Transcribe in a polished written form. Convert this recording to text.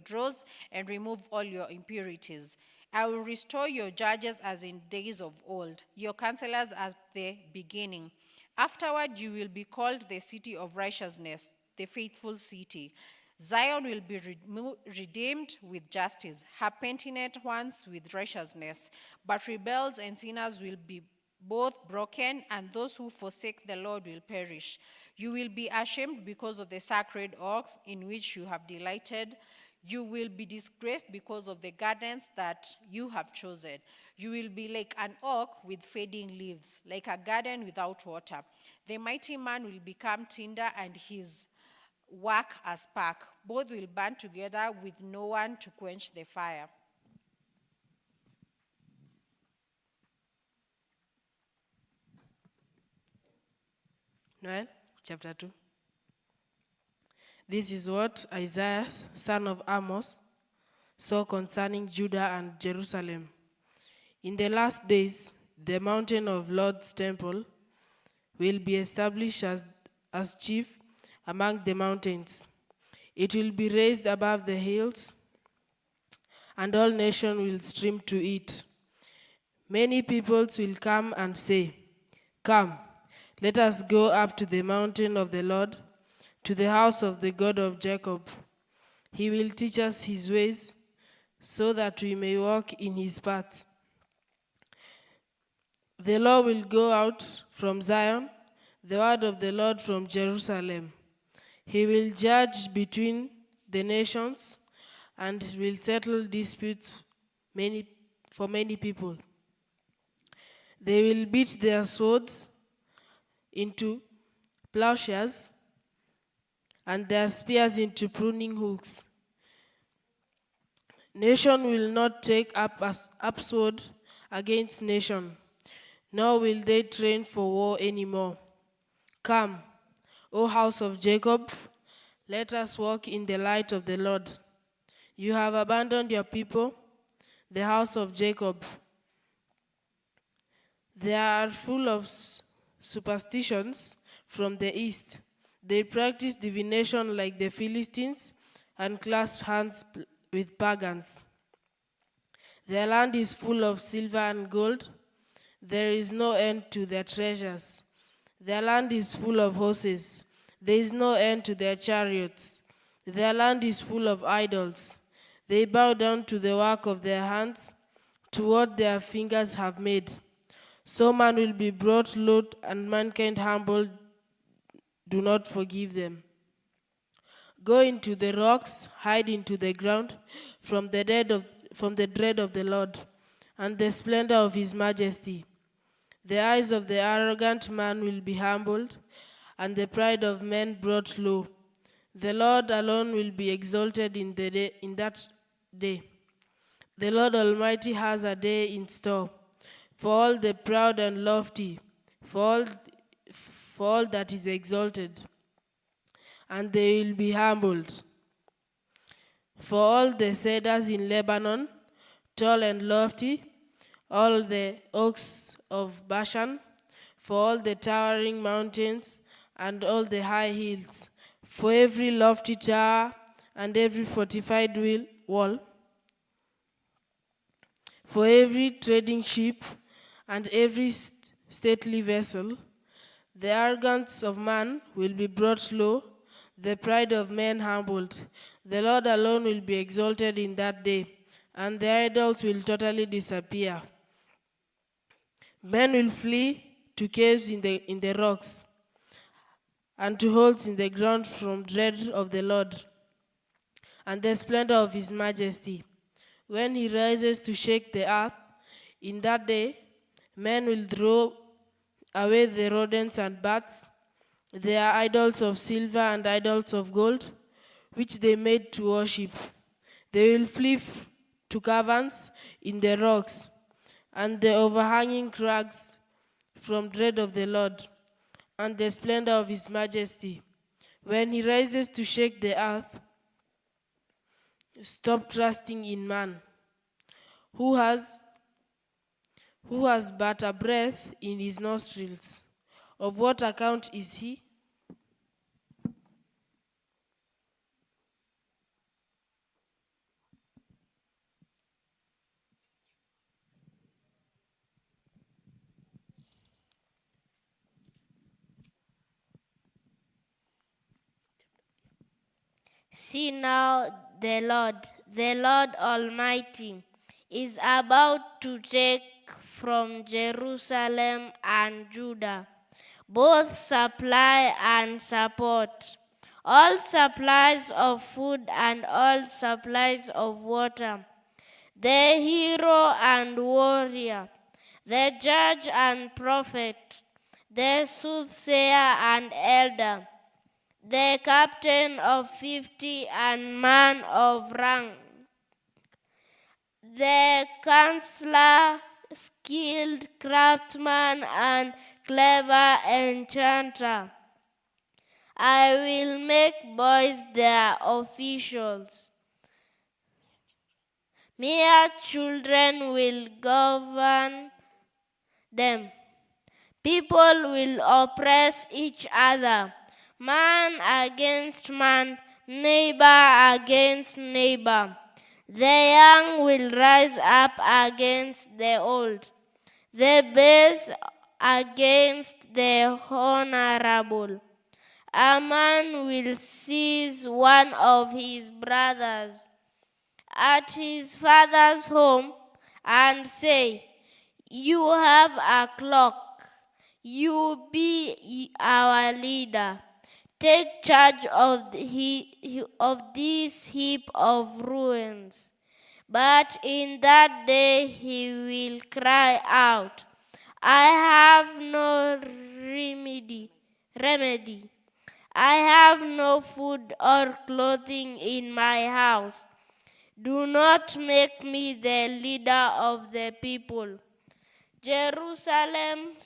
dross and remove all your impurities. I will restore your judges as in days of old, your counselors as the beginning. Afterward, you will be called the city of righteousness, the faithful city. Zion will be redeemed with justice, her penitent ones with righteousness. But rebels and sinners will be both broken, and those who forsake the Lord will perish. You will be ashamed because of the sacred oaks in which you have delighted. You will be disgraced because of the gardens that you have chosen. You will be like an oak with fading leaves, like a garden without water. The mighty man will become tinder, and his work as spark. Both will burn together with no one to quench the fire. Noel, chapter 2. This is what Isaiah, son of Amos, saw concerning Judah and Jerusalem. In the last days, the mountain of Lord's temple will be established as chief among the mountains. It will be raised above the hills, and all nations will stream to it. Many peoples will come and say, "Come, let us go up to the mountain of the Lord, to the house of the God of Jacob. He will teach us his ways, so that we may walk in his paths." The law will go out from Zion, the word of the Lord from Jerusalem. He will judge between the nations and will settle disputes for many people. They will beat their swords into plowshares and their spears into pruning hooks. Nation will not take up sword against nation, nor will they train for war anymore. Come, O house of Jacob, let us walk in the light of the Lord. You have abandoned your people, the house of Jacob. They are full of superstitions from the east. They practice divination like the Philistines and clasp hands with pagans. Their land is full of silver and gold. There is no end to their treasures. Their land is full of horses. There is no end to their chariots. Their land is full of idols. They bow down to the work of their hands, to what their fingers have made. So man will be brought low and mankind humbled. Do not forgive them. Go into the rocks, hide into the ground from the dread of the Lord and the splendor of his majesty. The eyes of the arrogant man will be humbled, and the pride of men brought low. The Lord alone will be exalted in that day. The Lord Almighty has a day in store for all the proud and lofty, for all that is exalted, and they will be humbled. For all the cedars in Lebanon, tall and lofty, all the oaks of Bashan, for all the towering mountains and all the high hills, for every lofty tower and every fortified wall, for every trading ship and every stately vessel. The arrogance of man will be brought low, the pride of men humbled. The Lord alone will be exalted in that day, and the idols will totally disappear. Men will flee to caves in the rocks and to holes in the ground from dread of the Lord and the splendor of his majesty. When he rises to shake the earth, in that day, men will throw away the rodents and bats, their idols of silver and idols of gold, which they made to worship. They will flee to caverns in the rocks and the overhanging crags from dread of the Lord and the splendor of his majesty. When he rises to shake the earth, stop trusting in man, who has but a breath in his nostrils. Of what account is he? See now, the Lord Almighty, is about to take from Jerusalem and Judah both supply and support, all supplies of food and all supplies of water, the hero and warrior, the judge and prophet, the soothsayer and elder, the captain of 50 and man of rank, the counselor, skilled craftsman, and clever enchanter. I will make boys their officials. Mere children will govern them. People will oppress each other, man against man, neighbor against neighbor. The young will rise up against the old, the base against the honorable. A man will seize one of his brothers at his father's home and say, "You have a clock. You be our leader. Take charge of this heap of ruins." But in that day he will cry out, "I have no remedy. I have no food or clothing in my house. Do not make me the leader of the people." Jerusalem